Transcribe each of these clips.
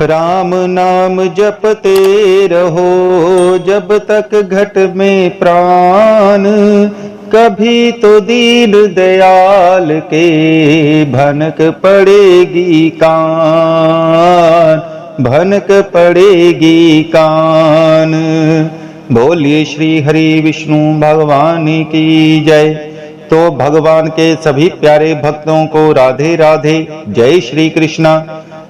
राम नाम जपते रहो जब तक घट में प्राण, कभी तो दीन दयाल के भनक पड़ेगी कान, भनक पड़ेगी कान। बोलिए श्री हरि विष्णु भगवान की जय। तो भगवान के सभी प्यारे भक्तों को राधे राधे, जय श्री कृष्णा।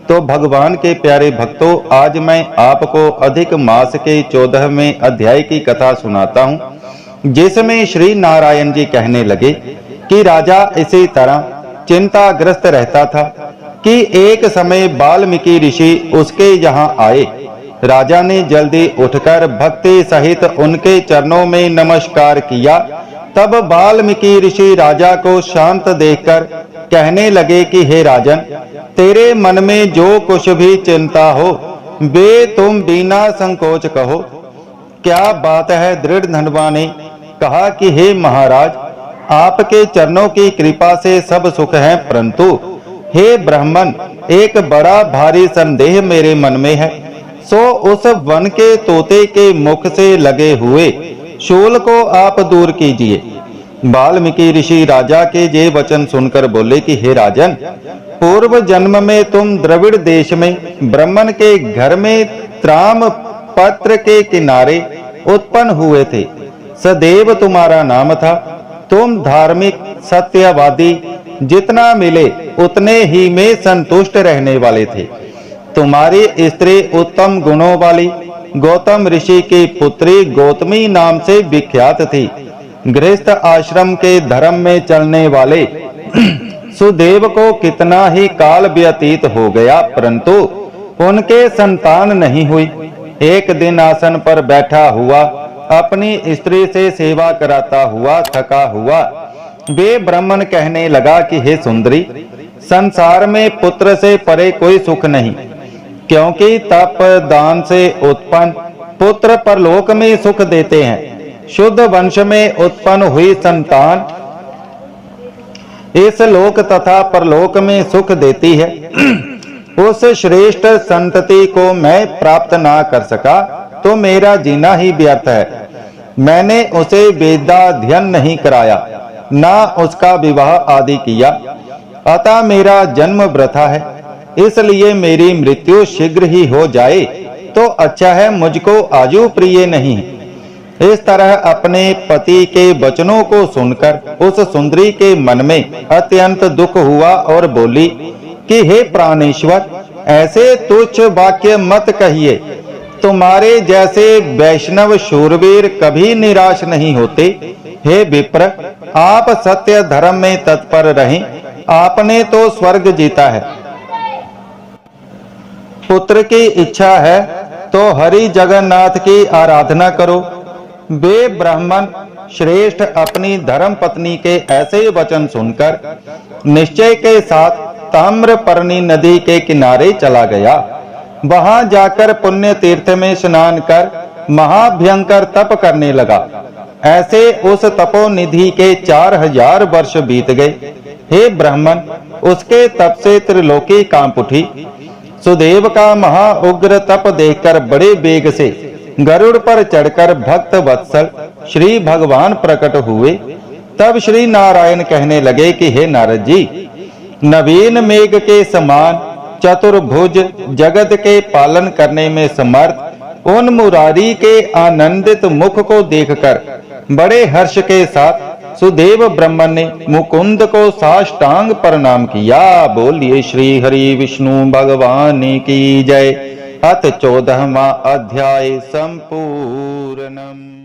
तो भगवान के प्यारे भक्तों, आज मैं आपको अधिक मास के 14वें अध्याय की कथा सुनाता हूँ, जिसमें श्री नारायण जी कहने लगे कि राजा इसी तरह चिंताग्रस्त रहता था कि एक समय वाल्मीकि ऋषि उसके यहाँ आए। राजा ने जल्दी उठकर भक्ति सहित उनके चरणों में नमस्कार किया। तब वाल्मीकि ऋषि राजा को शांत देखकर कहने लगे कि हे राजन, तेरे मन में जो कुछ भी चिंता हो वे तुम बिना संकोच कहो। क्या बात है? दृढ़ धनवा ने कहा कि हे महाराज, आपके चरणों की कृपा से सब सुख है, परंतु हे ब्राह्मण, एक बड़ा भारी संदेह मेरे मन में है। सो उस वन के तोते के मुख से लगे हुए शूल को आप दूर कीजिए। वाल्मीकि ऋषि राजा के ये वचन सुनकर बोले कि हे राजन, पूर्व जन्म में तुम द्रविड़ देश में ब्राह्मण के घर में त्राम पत्र के किनारे उत्पन्न हुए थे। सदैव तुम्हारा नाम था। तुम धार्मिक, सत्यवादी, जितना मिले उतने ही में संतुष्ट रहने वाले थे। तुम्हारी स्त्री उत्तम गुणों वाली गौतम ऋषि की पुत्री गौतमी नाम से विख्यात थी। गृहस्थ आश्रम के धर्म में चलने वाले सुदेव को कितना ही काल व्यतीत हो गया, परंतु उनके संतान नहीं हुई। एक दिन आसन पर बैठा हुआ अपनी स्त्री से सेवा कराता हुआ थका हुआ वे ब्राह्मण कहने लगा कि हे सुंदरी, संसार में पुत्र से परे कोई सुख नहीं, क्योंकि तप दान से उत्पन्न पुत्र परलोक में सुख देते हैं। शुद्ध वंश में उत्पन्न हुई संतान इस लोक तथा परलोक में सुख देती है। उस श्रेष्ठ संतति को मैं प्राप्त ना कर सका तो मेरा जीना ही व्यर्थ है। मैंने उसे वेदाध्ययन नहीं कराया, ना उसका विवाह आदि किया, अतः मेरा जन्म वृथा है। इसलिए मेरी मृत्यु शीघ्र ही हो जाए तो अच्छा है, मुझको आजू प्रिय नहीं। इस तरह अपने पति के वचनों को सुनकर उस सुंदरी के मन में अत्यंत दुख हुआ और बोली कि हे प्राणेश्वर, ऐसे तुच्छ वाक्य मत कहिए। तुम्हारे जैसे वैष्णव शूरवीर कभी निराश नहीं होते। हे विप्र, आप सत्य धर्म में तत्पर रहें। आपने तो स्वर्ग जीता है। पुत्र की इच्छा है तो हरि जगन्नाथ की आराधना करो। वे ब्राह्मण श्रेष्ठ अपनी धर्म पत्नी के ऐसे वचन सुनकर निश्चय के साथ ताम्रपर्णी नदी के किनारे चला गया। वहां जाकर पुण्य तीर्थ में स्नान कर महाभयंकर तप करने लगा। ऐसे उस तपोनिधि के 4000 वर्ष बीत गए। हे ब्राह्मण, उसके तप से त्रिलोकी कांप उठी। सुदेव का महा उग्र तप देखकर बड़े वेग से गरुड़ पर चढ़कर भक्त वत्सल श्री भगवान प्रकट हुए। तब श्री नारायण कहने लगे कि हे नारद जी, नवीन मेघ के समान चतुर्भुज जगत के पालन करने में समर्थ उन मुरारी के आनंदित मुख को देखकर बड़े हर्ष के साथ सुदेव ब्राह्मण ने मुकुंद को साष्टांग प्रणाम किया। बोलिए श्री हरि विष्णु भगवान की जय। अथ 14वां अध्याय संपूर्णम्।